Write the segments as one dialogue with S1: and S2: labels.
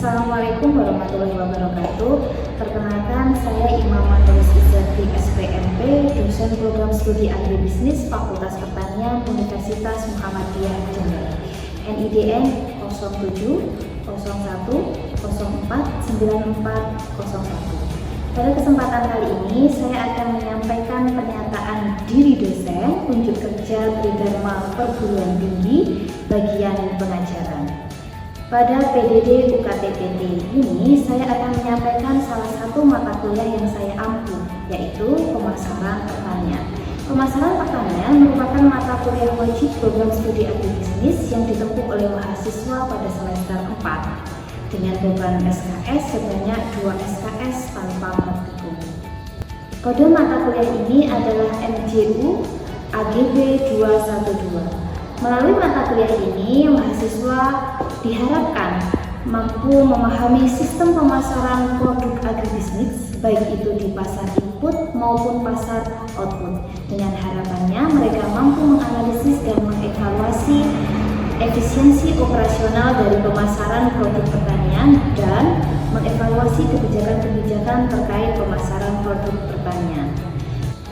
S1: Assalamualaikum warahmatullahi wabarakatuh. Perkenalkan, saya Imamah Nurul Izati SPMP, dosen program studi agribisnis Fakultas Pertanian Universitas Muhammadiyah Jember. NIDN 07 01 04 9401. Pada kesempatan kali ini, saya akan menyampaikan pernyataan diri dosen unjuk kerja Tridharma Perguruan Tinggi bagian pengajaran. Pada PDD UKT-PT ini, saya akan menyampaikan salah satu mata kuliah yang saya ampu, yaitu pemasaran pertanian. Pemasaran pertanian merupakan mata kuliah wajib program studi agribisnis yang ditempuh oleh mahasiswa pada semester 4 dengan beban SKS sebanyak 2 SKS tanpa praktikum. Kode mata kuliah ini adalah MJU AGB 212. Melalui mata kuliah ini, mahasiswa diharapkan mampu memahami sistem pemasaran produk agribisnis, baik itu di pasar input maupun pasar output. Dengan harapannya, mereka mampu menganalisis dan mengevaluasi efisiensi operasional dari pemasaran produk pertanian dan mengevaluasi kebijakan-kebijakan terkait pemasaran produk pertanian.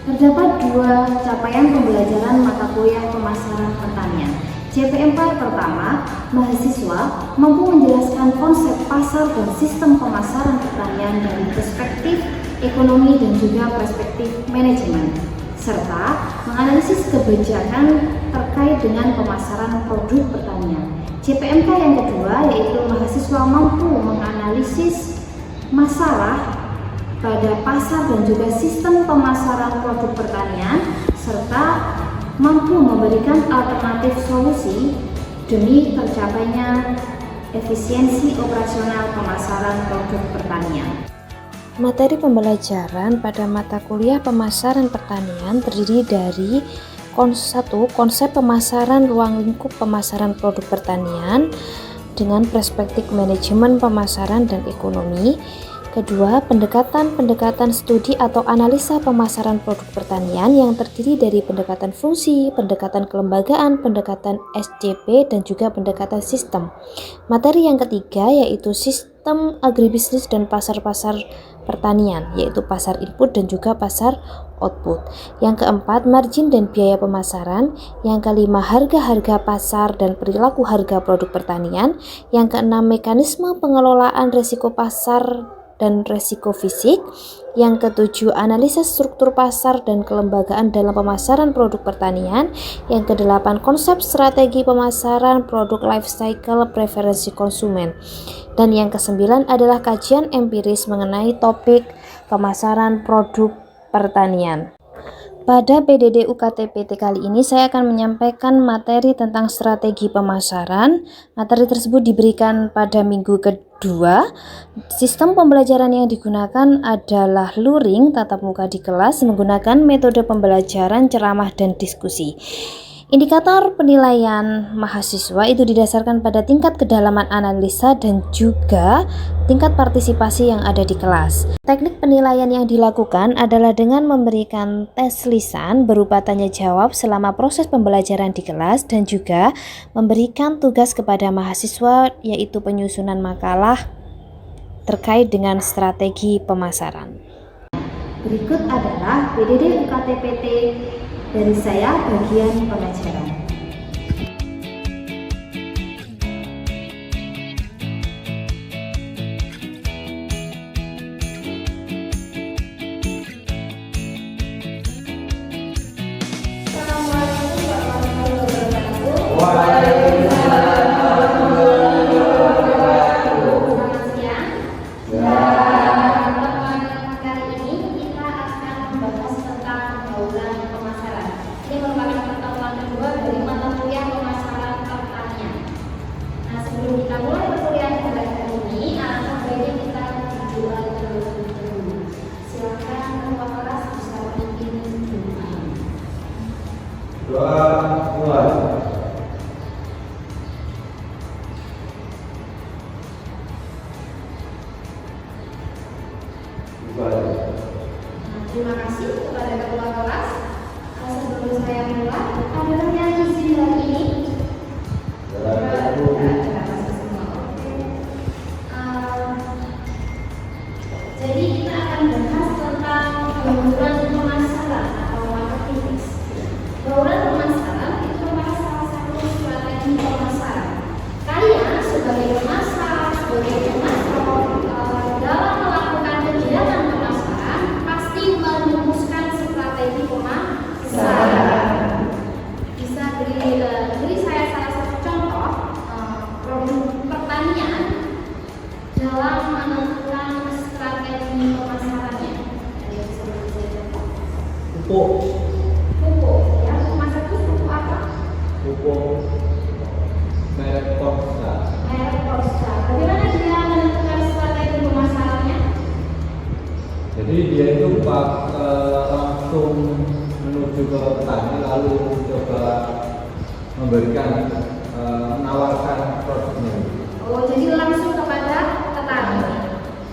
S1: Terdapat dua capaian pembelajaran mata kuliah pemasaran pertanian. CPM pertama, mahasiswa mampu menjelaskan konsep pasar dan sistem pemasaran pertanian dari perspektif ekonomi dan juga perspektif manajemen, serta menganalisis kebijakan terkait dengan pemasaran produk pertanian. CPMK yang kedua, yaitu mahasiswa mampu menganalisis masalah pada pasar dan juga sistem pemasaran produk pertanian, serta mampu memberikan alternatif solusi demi tercapainya efisiensi operasional pemasaran produk pertanian.
S2: Materi pembelajaran pada mata kuliah pemasaran pertanian terdiri dari konsep pemasaran ruang lingkup pemasaran produk pertanian dengan perspektif manajemen pemasaran dan ekonomi. Kedua, pendekatan studi atau analisa pemasaran produk pertanian yang terdiri dari pendekatan fungsi, pendekatan kelembagaan, pendekatan SCP, dan juga pendekatan sistem. Materi yang ketiga yaitu sistem agribisnis dan pasar-pasar pertanian, yaitu pasar input dan juga pasar output. Yang keempat, margin dan biaya pemasaran. Yang kelima, harga-harga pasar dan perilaku harga produk pertanian. Yang keenam, mekanisme pengelolaan risiko pasar dan resiko fisik. Yang ketujuh, analisis struktur pasar dan kelembagaan dalam pemasaran produk pertanian. Yang kedelapan, konsep strategi pemasaran produk life cycle preferensi konsumen. Dan yang kesembilan adalah kajian empiris mengenai topik pemasaran produk pertanian. Pada PDD UKT-PT kali ini saya akan menyampaikan materi tentang strategi pemasaran. Materi tersebut diberikan pada minggu kedua. Sistem pembelajaran yang digunakan adalah luring tatap muka di kelas menggunakan metode pembelajaran ceramah dan diskusi. Indikator penilaian mahasiswa itu didasarkan pada tingkat kedalaman analisa dan juga tingkat partisipasi yang ada di kelas. Teknik penilaian yang dilakukan adalah dengan memberikan tes lisan berupa tanya jawab selama proses pembelajaran di kelas dan juga memberikan tugas kepada mahasiswa yaitu penyusunan makalah terkait dengan strategi pemasaran.
S1: Berikut adalah PDD UKT-PT dari saya bagian pengajaran. Assalamualaikum warahmatullahi wabarakatuh. Waalaikumsalam warahmatullahi wabarakatuh. Selamat siang. Kali ini kita akan membahas tentang pergaulan pemasaran. Ini merupakan pertemuan kedua
S3: pupuk.
S1: Pupuk, ya. Masak itu pupuk apa?
S3: Pupuk merek Polska.
S1: Merek Polska. Bagaimana dia menentukan strategi pemasarannya?
S3: Jadi dia itu langsung menuju ke petani lalu coba memberikan menawarkan produknya.
S1: Oh, jadi langsung kepada petani.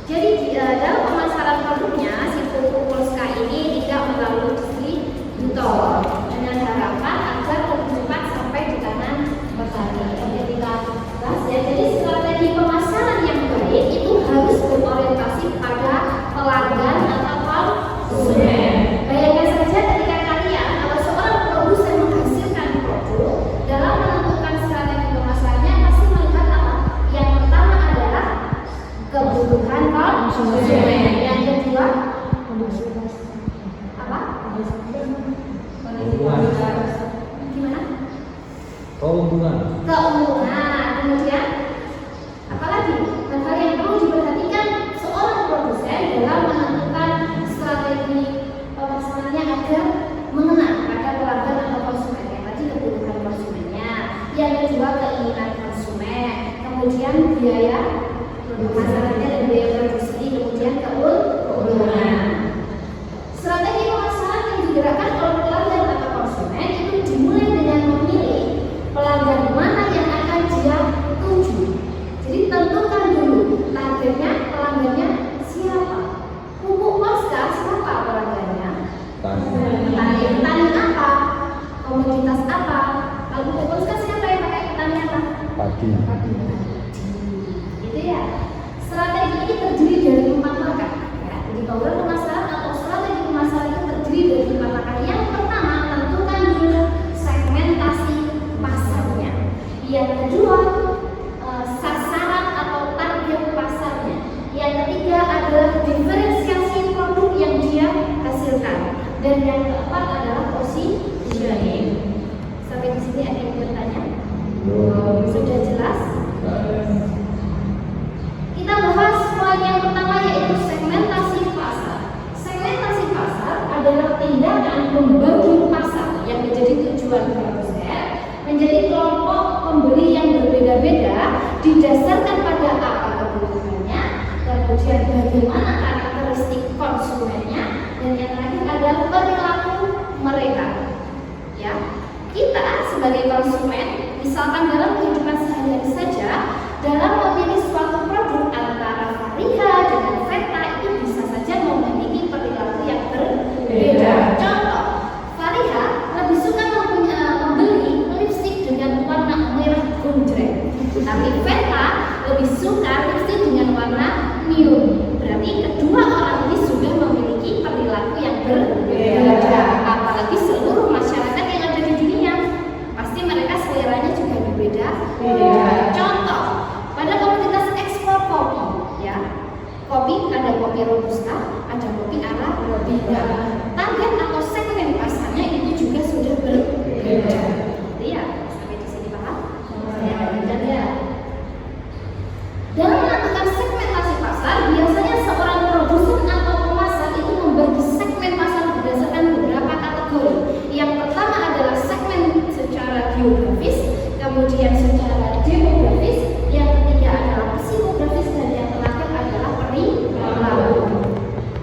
S1: Jadi dalam pemasaran produknya si pupuk Polska ini tidak melalui distributor dengan harapan agar lebih cepat sampai di tangan petani. Oke, kita bahas ya. Jadi strategi pemasaran yang baik itu harus berorientasi pada pelanggan atau konsumen. Bayangkan saja ketika kalian atau seorang produsen menghasilkan produk, dalam menentukan strategi pemasarannya pasti melihat apa? Yang pertama adalah kebutuhan konsumen. Yang kedua apa? Gimana?
S3: Keuntungan.
S1: Keuntungan. Kemudian apalagi hal yang perlu diperhatikan seorang produsen dalam menentukan strategi pemasarannya agar mengena pada pelanggan atau konsumen. Yang tadi kebutuhan konsumennya, yang kedua keinginan konsumen, kemudian biaya pemasarannya dan biaya produksi, kemudian keuntungan. Strategi pemasaran yang digerakkan oleh pelanggan atau konsumen itu dimulai dengan memilih pelanggan mana yang akan dia tuju. Jadi tentukan dulu targetnya, pelanggannya siapa. Pupuk Polska siapa pelanggannya? Petani apa? Komoditas apa? Kalau pupuk Polska siapa yang pakai petani apa?
S3: Padi.
S1: Gitu ya. Strategi ini terdiri dari 4 langkah. Ya, jadi bauran pemasaran atau strategi pemasaran itu terdiri dari 4 langkah. Yang pertama, tentukan dulu segmentasi pasarnya. Yang kedua, sasaran atau target pasarnya. Yang ketiga adalah diferensiasi produk yang dia hasilkan. Dan yang keempat adalah positioning. Sampai di sini ada yang bertanya? Sudah jelas? Kita bahas poin yang pertama yaitu segmentasi pasar. Segmentasi pasar adalah tindakan membagi pasar yang menjadi tujuan produsen menjadi kelompok pembeli yang berbeda-beda didasarkan pada apa kebutuhannya, kemudian bagaimana karakteristik konsumennya, dan yang terakhir adalah perilaku mereka. Ya, kita sebagai konsumen, misalkan dalam kehidupan sehari-hari saja, dalam memilih suatu produk antara Fariha dengan Veta itu bisa saja memiliki perilaku yang berbeda. Contoh, Fariha lebih suka membeli lipstik dengan warna merah gundreng, tapi Veta lebih suka lipstik dengan warna neon. Berarti kedua orang ini sudah memiliki perilaku yang berbeda. Apalagi seluruh masyarakat yang ada di dunia, pasti mereka seleranya juga berbeda. Contoh, pada komoditas ekspor kopi, ya, kopi ada kopi robusta, ada kopi arabica. Target atau segmen pasarnya itu juga sudah berbeda. Iya, sampai di sini paham? Saya lanjutkan ya. Dalam menentukan segmentasi pasar, biasanya seorang produsen atau pemasar itu membagi segmen pasar berdasarkan beberapa kategori. Yang pertama adalah segmen secara geografis, kemudian secara demografis, yang ketiga adalah psikografis, dan yang terakhir adalah perilaku.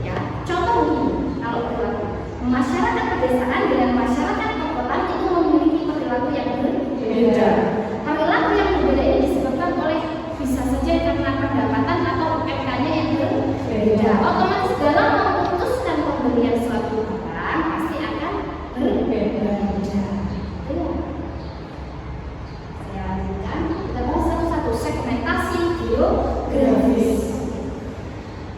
S1: Ya, contoh begini, kalau perilaku, masyarakat pedesaan dengan masyarakat perkotaan itu memiliki perilaku yang berbeda. Perilaku yang berbeda ini disebabkan oleh bisa saja karena pendapatan atau UMK-nya yang berbeda. Otomatis dalam memutuskan pembelian suatu barang pasti akan berbeda. Kita bahas satu-satu segmentasi geografis.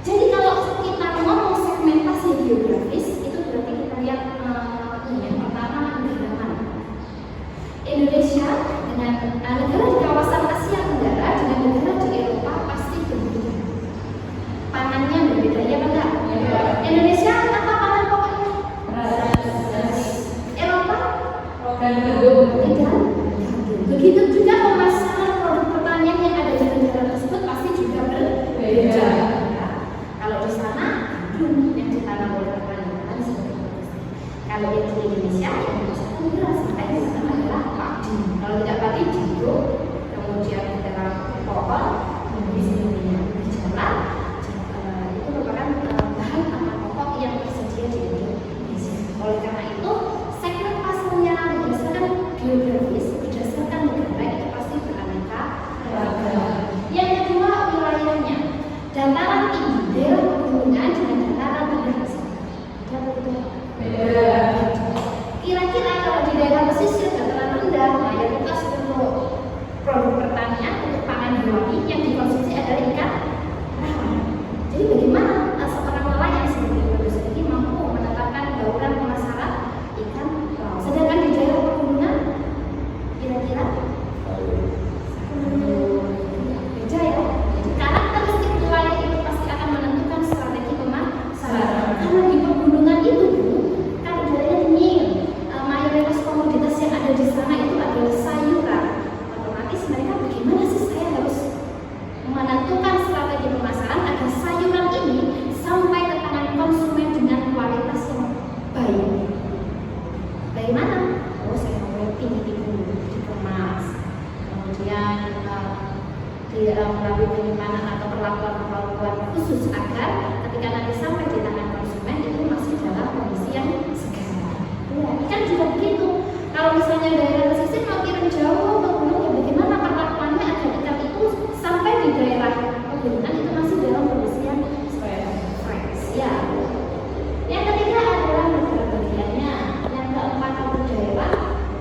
S1: Jadi kalau kita ngomong segmentasi geografis itu berarti kita lihat yang pertama negara mana. Indonesia dengan negara di kawasan Asia Tenggara dengan negara di Eropa pasti berbeda. Pangannya berbeda, ya benar. Indonesia apa pangan pokoknya? Eropa tidak. Begitu juga pemasaran produk pertanian yang ada di negara tersebut pasti juga berbeda. Ya. Kalau di sana yang ditanam oleh petani seperti itu. melalui penyimpanan atau perlakuan khusus agar ketika nanti sampai di tangan konsumen itu masih dalam kondisi yang segar. Ya, kan juga begitu. Kalau misalnya daerah pesisir mau kirim jauh ke gunung, ya bagaimana perlakuannya agar ikan itu sampai di daerah pegunungan itu masih dalam kondisi yang fresh. Ya. Yang ketiga adalah negara bagiannya. Yang keempat itu daerah.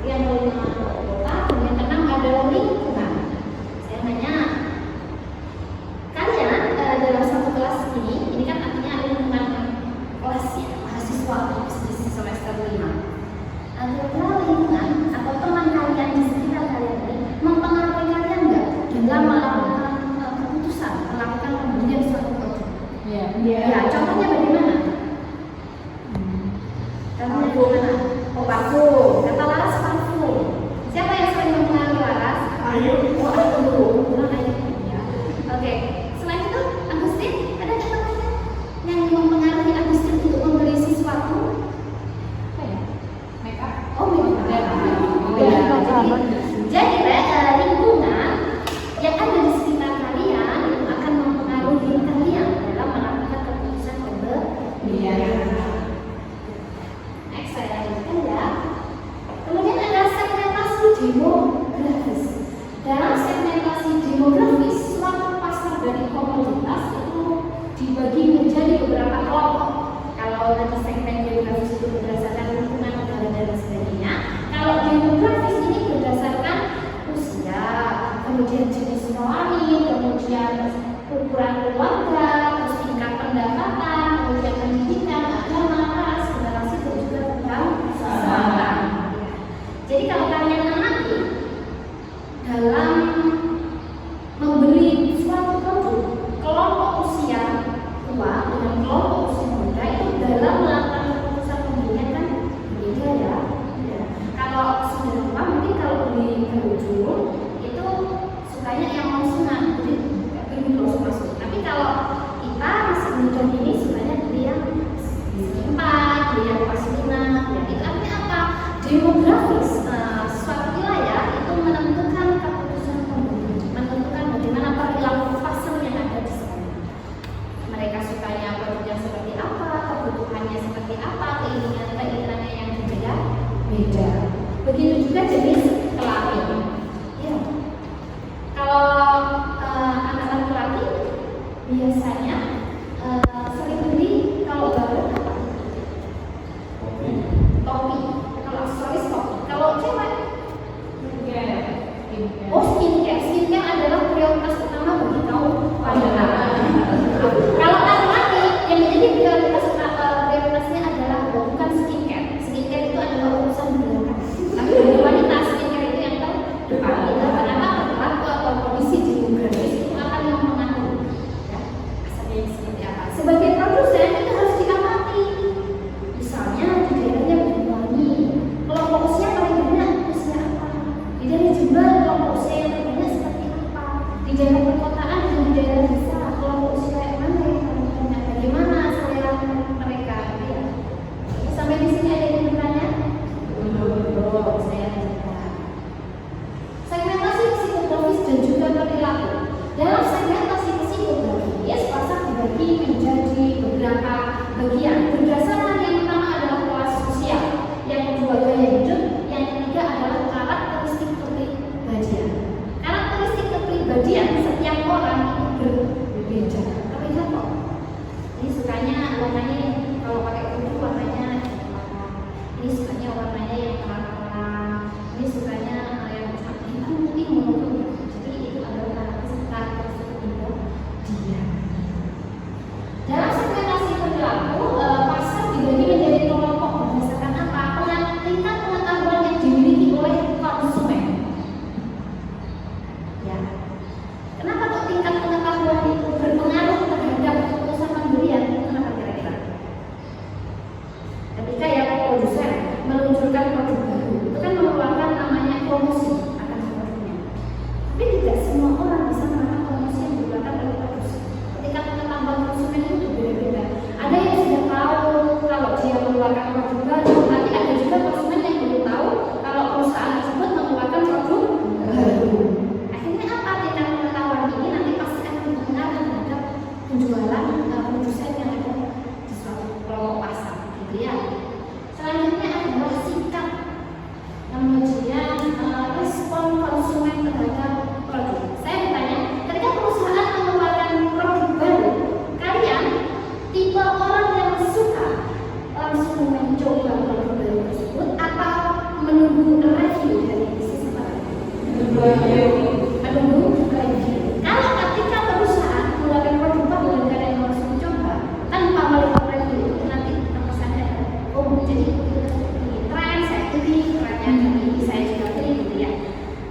S1: Yang kelima kota. Dan yang keenam adalah lingkungan. Saya nanya, kalian dalam satu kelas ini kan artinya lingkungan kelas ya, mahasiswa di semester 5. Kira-kira lingkungan atau teman kalian di sekitar kalian ini mempengaruhi kalian nggak dalam melakukan keputusan, melakukan pembelian suatu produk? Ya, contohnya bagaimana? Contohnya bagaimana? Parfum. Kata Laras parfum. Siapa yang sering mempengaruhi Laras? Ayu. Oh, Ayu dulu. Bilang Ayu. Ya. Oke. Selain itu, Agustin, ada nggak temannya yang mempengaruhi Agustin untuk membeli sesuatu? Oh, jadi lingkungan yang ada di sekitar kalian itu akan mempengaruhi kalian dalam melakukan keputusan pembelian. Next saya lanjutkan ya. Kemudian ada segmentasi demografis. Dalam segmentasi demografis, suatu pasar dari komoditas itu dibagi menjadi beberapa kelompok. Kalau nanti segmen geografis itu berdasarkan lingkungan negara dan sebagainya. Kalau demografis ini berdasarkan usia, kemudian jenis kelamin, kemudian ukuran keluarga, terus tingkat pendapatan, kemudian pendidikan, agama, ras, generasi dan juga kebangsaan. Jadi kalau kalian amati dalam membeli suatu produk, kelompok usia tua dengan kelompok usia muda itu dalam melakukan keputusan pembelian kan berbeda ya. Kalau sudah tua mungkin kalau beli kerudung itu sukanya yang mau sunat, jadi pengen langsung masuk. Tapi kalau kita masih muda ini sukanya beli yang empat, beli yang pas sunat. Ya, itu artinya apa? Demografis suatu wilayah itu menentukan keputusan pembelian, menentukan bagaimana perilaku pasar yang ada di sana. Mereka sukanya produknya seperti apa, kebutuhannya seperti apa, keinginannya yang berbeda-beda. Begitu juga jenis kelamin. Ya. Kalau anak laki-laki biasanya sering beli kalau baru apa? Topi. Kalau aksesoris topi. Kalau cewek? Oh, skincare. Skincare adalah prioritas utama bagi kaum wanita. Kalau laki-laki yang menjadi prioritasnya adalah bukan skincare. Skincare itu adalah urusan belakang. Tapi bagi wanita skincare itu yang terdepan. Kenapa? Karena kondisi demografis itu akan mempengaruhi. Ya, asalnya seperti apa? Sebagai produsen itu harus diamati. Misalnya di daerahnya Banyuwangi, kelompok usia paling banyak usia apa? Di daerah Jember kelompok usia yang terbanyak seperti apa? Di daerah perkotaan dan di daerah desa kelompok usia yang mana yang paling banyak? Bagaimana selera mereka? Ya. Sampai di sini ada yang bertanya? Belum. Saya lanjutkan. Segmentasi psikografis dan juga perilaku. Dalam segmentasi psikografis, pasar dibagi menjadi beberapa bagian. Berdasarkan yang pertama adalah kelas sosial, yang kedua gaya hidup, yang ketiga adalah karakteristik kepribadian. Karakteristik kepribadian setiap orang itu berbeda. Berbeda kok. Ini sukanya warnanya kalau pakai kudu warnanya warna. Ini sukanya warnanya yang terang-terang. Ini sukanya yang putih monokrom. Jadi itu adalah karakteristik kepribadian. Dalam segmentasi perilaku, pasar dibagi menjadi kelompok berdasarkan apa? Tingkat pengetahuan yang dimiliki oleh konsumen. Ya. menunggu review. Kalau ketika perusahaan mengeluarkan produk baru dan kalian langsung mencoba tanpa melihat review, itu nanti pesannya jadi ini tren, saya beli, trennya ini saya juga beli gitu ya.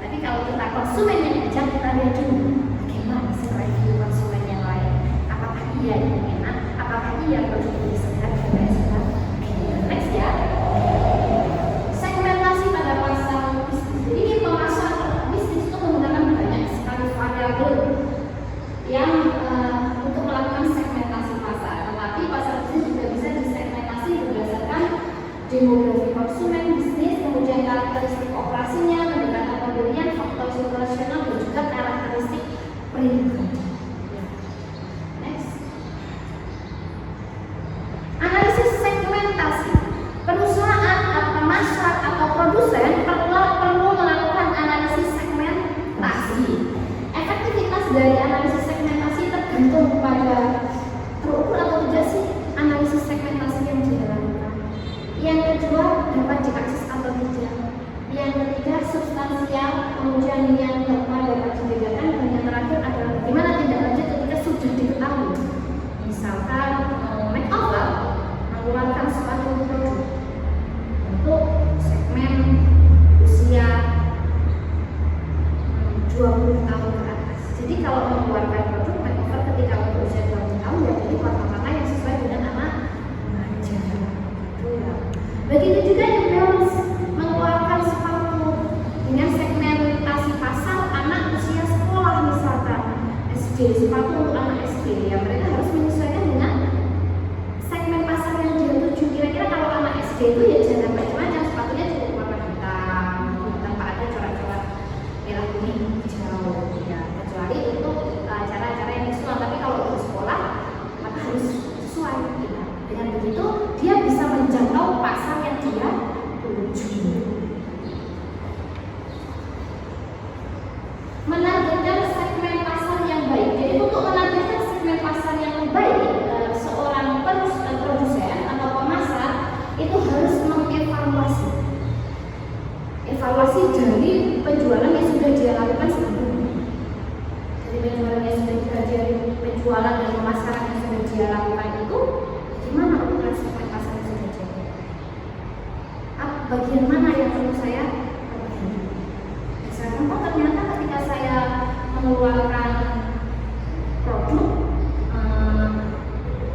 S1: Tapi kalau kita konsumen yang bijak, kita lihat dulu bagaimana sih review konsumen yang lain, apakah iya ini enak, apakah iya produk ini sehat dan lain sebagainya. Next ya, segmentasi pada pasar bisnis. Jadi di pasar bisnis itu menggunakan banyak sekali variabel yang untuk melakukan segmentasi pasar. Tetapi pasar bisnis juga bisa disegmentasi berdasarkan demografi konsumen bisnis, kemudian karakteristik operasinya, pendekatan pembelian, faktor situasional, dan juga karakteristik perilaku. Next, analisis segmentasi. Perusahaan, pemasar atau produsen perlu melakukan analisis segmentasi. Efektivitas dari analisis segmentasi tergantung pada terukur atau tidak sih analisis segmentasi yang dilakukan. Yang kedua, dapat diakses atau tidak. Yang ketiga, substansial. Kemudian yang keempat, dapat dibedakan. Dan yang terakhir adalah bagaimana tindak lanjut ketika sudah diketahui. Misalkan makeover mengeluarkan suatu produk untuk segmen usia 20 tahun ke atas. Jadi kalau mengeluarkan produk makeover ketika untuk usia 20 tahun, ya pilih warna-warna yang sesuai dengan anak remaja. Begitu juga yang balance mengeluarkan sepatu dengan segmentasi pasar anak usia sekolah, misalkan SD, sepatu untuk anak SD, ya mereka harus menyesuaikan dengan segmen pasar yang dia tuju. Kira-kira kalau anak SD itu ya jangan macam-macam, sepatunya cukup warna hitam tanpa ada corak-corak merah kuning hijau ya, kecuali untuk acara-acara yang visual. Tapi kalau untuk sekolah maka harus sesuai ya. Dengan begitu dia bisa menjangkau pasar yang dia tuju. Menargetkan segmen pasar yang baik. Jadi untuk menargetkan segmen pasar yang baik, seorang produsen atau pemasar itu harus mengevaluasi dari penjualan yang sudah dia lakukan sebelumnya. Dari penjualan yang sudah penjualan dan pemasaran yang sudah dia lakukan itu, gimana ukuran segmen pasar yang sudah jadi? Bagian mana yang perlu saya perbaiki? Misalkan, oh ternyata ketika saya mengeluarkan produk,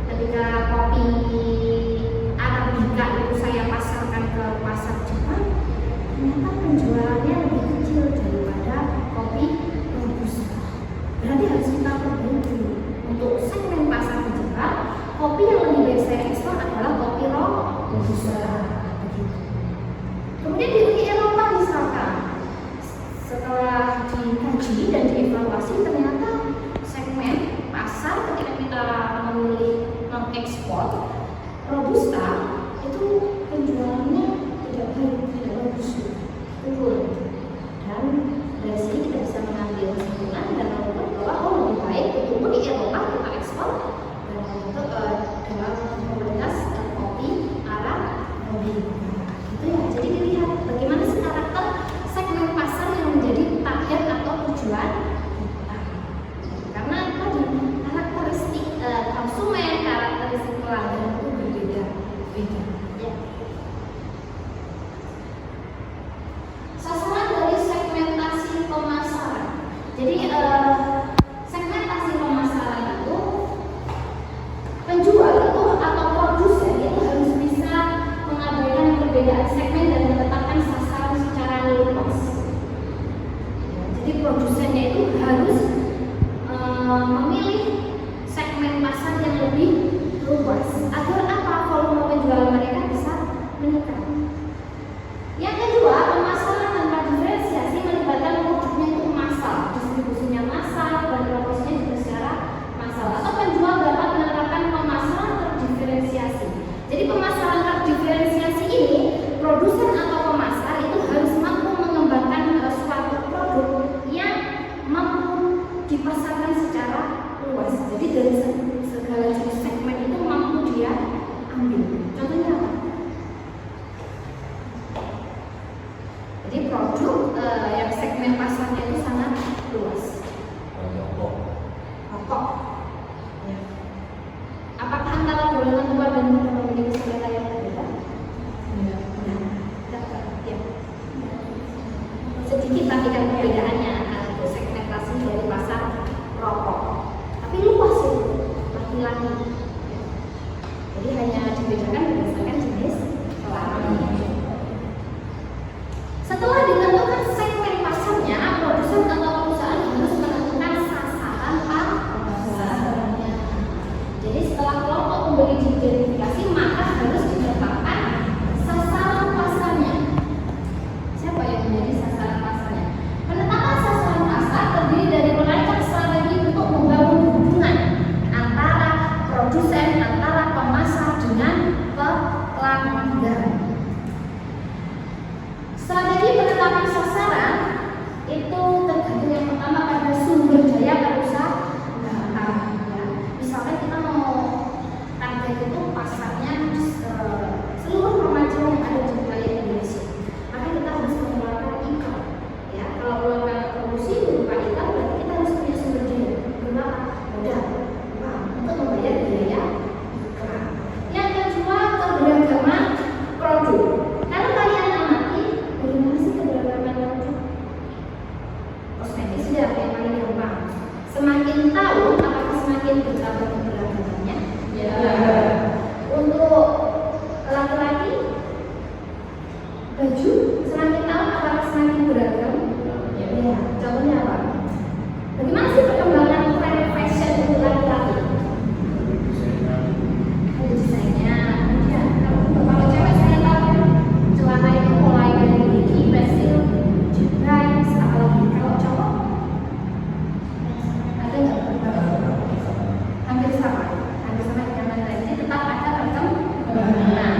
S1: ketika kopi Arabica itu saya pasarkan ke pasar Jepang, ternyata penjualannya lebih kecil daripada kopi Robusta. Berarti harus kita perbaiki. Untuk segmen pasar di Jepang, kopi yang lebih baik saya ekspor adalah kopi Robusta. Kemudian di Uni Eropa misalkan, setelah dikaji dan dievaluasi, ternyata segmen pasar ketika kita memilih mengekspor Robusta itu penjualannya tidak baik, tidak bagus, turun. Dan dari sini kita bisa mengambil kesimpulan dan melakukan bahwa lebih baik itu pun di Eropa kita ekspor untuk dalam komunitas kopi Arabica. Gitu ya. Jadi dilihat bagaimana sih karakter segmen pasar yang menjadi target atau tujuan kita. Karena tadi karakteristik konsumen, karakteristik pelanggan itu berbeda. Ya. Sasaran dari segmentasi pemasaran. Jadi segmentasi pemasaran itu penjual itu atau produsen itu harus bisa mengabaikan perbedaan segmen dan menetapkan sasaran secara luas. Jadi produsennya itu harus memilih segmen pasar yang lebih luas agar apa, volume penjualan mereka bisa meningkat. Yang kedua, pemasaran tanpa diferensiasi melibatkan produknya itu massal, distribusinya massal, dan proporsinya juga secara massal. Atau penjual dapat menerapkan pemasaran terdiferensiasi. Jadi pemasaran terdiferensiasi ini, produsen atau pemasar itu harus mampu mengembangkan suatu produk yang mampu dipasarkan secara luas. Jadi dari segala jenis segmen itu mampu dia ambil. Contohnya apa? perbedaannya untuk segmentasi dari pasar rokok. Tapi luas sih laki-laki. Jadi hanya dibedakan berdasarkan jenis kelamin. Setelah ditentukan segmen pasarnya, produsen atau perusahaan harus menentukan sasaran pasarnya. Jadi setelah kelompok pembeli diidentifikasi, maka harus ditetapkan sasaran pasarnya. Siapa yang menjadi sasaran pasarnya? Penetapan sasaran pasar terdiri dari merancang strategi untuk membangun hubungan antara produsen, antara pemasar dengan pelanggan. Strategi penetapan sasaran itu tergantung yang pertama pada sumber daya perusahaan. Ya. Misalkan kita mau target itu pasarnya seluruh remaja yang ada di wilayah Indonesia, maka kita harus mengeluarkan iklan. Ya, kalau mengeluarkan promosi berupa iklan, berarti kita harus punya sumber daya berupa modal, uang untuk membayar biaya iklan. Yang kedua, keberagaman produk. Kalau kalian amati, bagaimana sih keberagaman produk? Kosmetik sudah yang paling gampang. Semakin tahu, apakah semakin bertambah keberagamannya? Ya. Untuk laki-laki, baju semakin tahu, apakah semakin beragam? Ya. Contohnya apa? Bagaimana sih perkembangan tren fashion untuk laki-laki? Desainnya, ya. Kalau cewek saya tahu celana itu mulai dari baggy, pensil, jubah, apa lagi? Kalau cowok ada nggak perkembangan? Hampir sama dengan trennya, tetap ada perkembangan.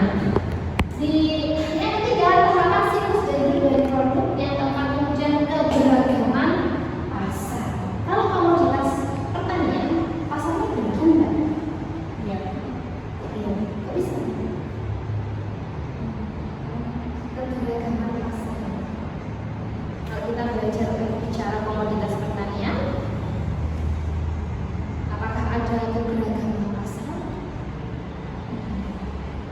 S1: Di yang ketiga, penerapan siklus dari produk yang keempat kemudian keberagaman pasar. Kalau komoditas pertanian, pasarnya beragam nggak? Iya, kok bisa? Keberagaman pasar. Kalau kita belajar bicara komoditas pertanian, apakah ada keberagaman pasar?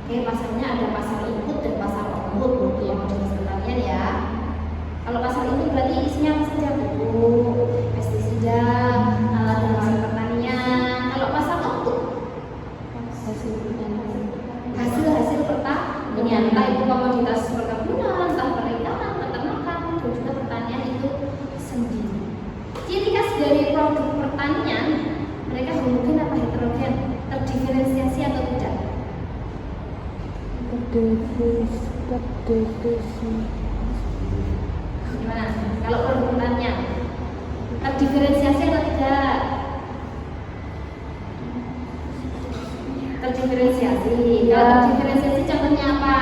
S1: Oke, pasarnya ada pasar input dan pasar output untuk komoditas pertanian ya. Kalau pasar input berarti isinya apa saja? Pupuk, pestisida, alat dan hasil pertanian. Kalau pasar output, hasil pertanian, entah itu komoditas perkebunan, entah perikanan, peternakan, dan juga pertanian itu sendiri. Ciri khas dari produk pertanian, mereka homogen apa heterogen, terdiferensiasi atau tidak? Gimana? Kalau produk pertanian terdiferensiasi atau tidak? Terdiferensiasi. Kalau terdiferensiasi contohnya apa?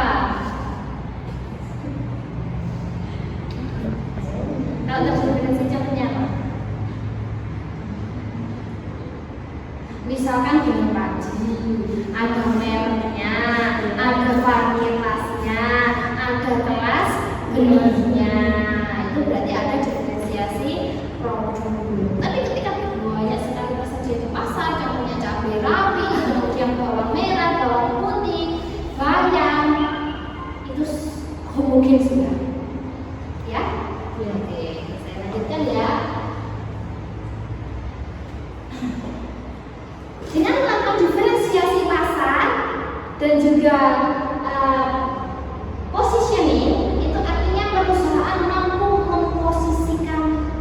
S1: Kalau terdiferensiasi contohnya apa? Misalkan gini Pakji, ada mereknya, ada varietasnya, ada kelas benihnya. Itu berarti ada diferensiasi produk. Tapi ketika banyak sekali tersedia di pasar, contohnya cabai rawit, kemudian bawang merah, bawang putih, bayam, itu homogen sudah. Ya? Oke, saya lanjutkan ya. Dengan melakukan diferensiasi pasar dan juga positioning, itu artinya perusahaan mampu memposisikan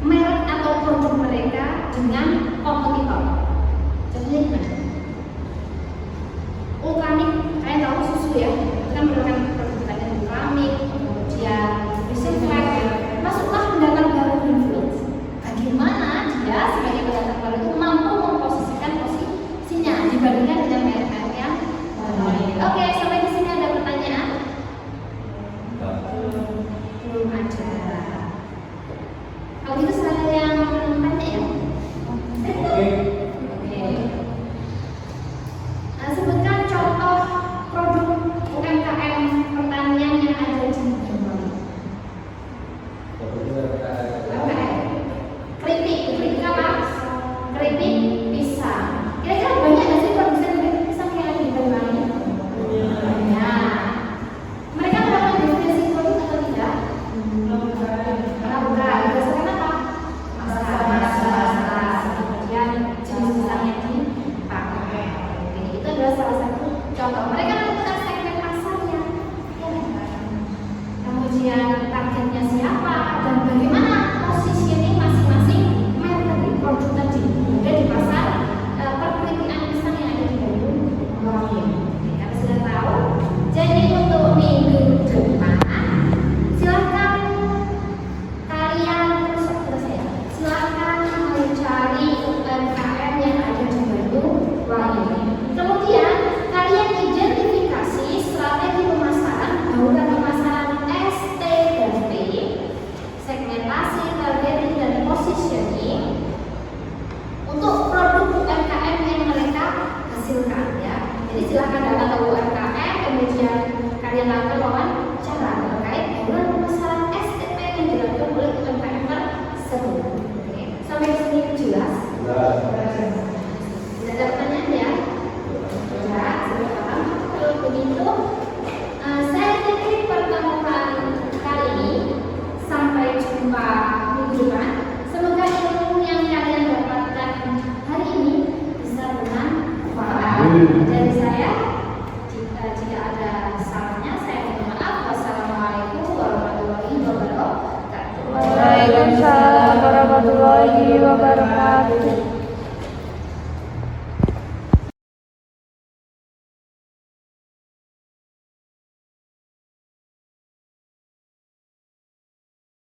S1: merek atau produk mereka dengan kompetitor. Contohnya gimana? Ultramik, kalian tahu susu ya, itu kan merupakan produk pertanian Ultramik, kemudian Visinflex, masuklah pendatang baru Greenfields. Bagaimana dia sebagai pendatang baru itu mampu memposisikan posisinya dibandingkan dengan merek-merek yang lain? Oke, sampai
S4: Jadi silahkan datang ke UMKM, kemudian kalian lakukan wawancara terkait dengan pemasaran STP yang dilakukan oleh UMKM tersebut. Oke. Sampai di sini jelas? Tidak ada pertanyaan ya? Ya, sudah paham. Kalau begitu, saya akhiri pertemuan kali ini. Sampai jumpa minggu depan. Semoga ilmu yang kalian dapatkan hari ini bisa bermanfaat dan